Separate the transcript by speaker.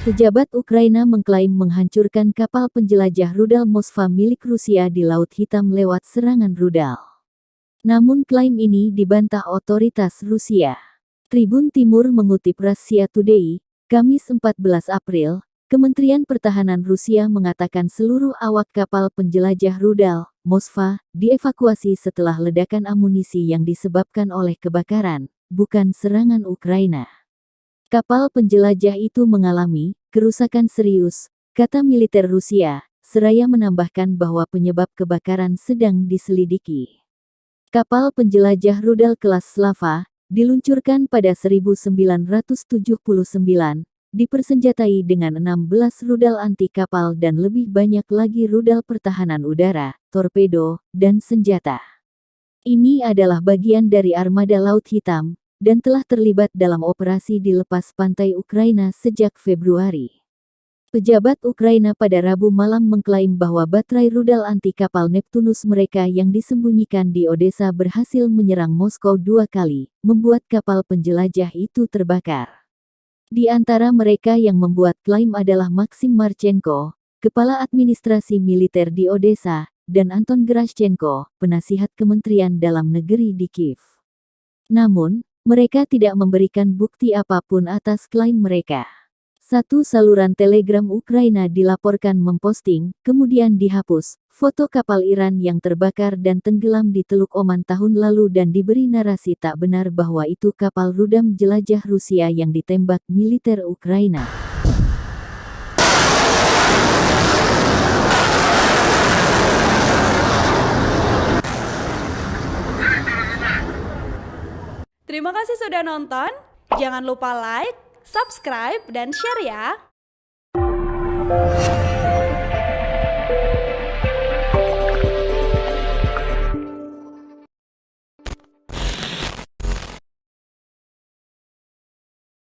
Speaker 1: Pejabat Ukraina mengklaim menghancurkan kapal penjelajah rudal Moskva milik Rusia di Laut Hitam lewat serangan rudal. Namun klaim ini dibantah otoritas Rusia. Tribun Timur mengutip Russia Today, Kamis 14 April, Kementerian Pertahanan Rusia mengatakan seluruh awak kapal penjelajah rudal Moskva dievakuasi setelah ledakan amunisi yang disebabkan oleh kebakaran, bukan serangan Ukraina. Kapal penjelajah itu mengalami kerusakan serius, kata militer Rusia, seraya menambahkan bahwa penyebab kebakaran sedang diselidiki. Kapal penjelajah rudal kelas Slava diluncurkan pada 1979, dipersenjatai dengan 16 rudal anti kapal dan lebih banyak lagi rudal pertahanan udara, torpedo, dan senjata. Ini adalah bagian dari armada Laut Hitam dan telah terlibat dalam operasi di lepas pantai Ukraina sejak Februari. Pejabat Ukraina pada Rabu malam mengklaim bahwa baterai rudal anti kapal Neptunus mereka yang disembunyikan di Odessa berhasil menyerang Moskow 2 kali, membuat kapal penjelajah itu terbakar. Di antara mereka yang membuat klaim adalah Maxim Marchenko, Kepala Administrasi Militer di Odessa, dan Anton Gerashchenko, penasihat Kementerian Dalam Negeri di Kiev. Namun, mereka tidak memberikan bukti apapun atas klaim mereka. Satu saluran Telegram Ukraina dilaporkan memposting, kemudian dihapus, foto kapal Iran yang terbakar dan tenggelam di Teluk Oman tahun lalu dan diberi narasi tak benar bahwa itu kapal rudal jelajah Rusia yang ditembak militer Ukraina.
Speaker 2: Terima kasih sudah nonton, jangan lupa like, subscribe, dan share ya!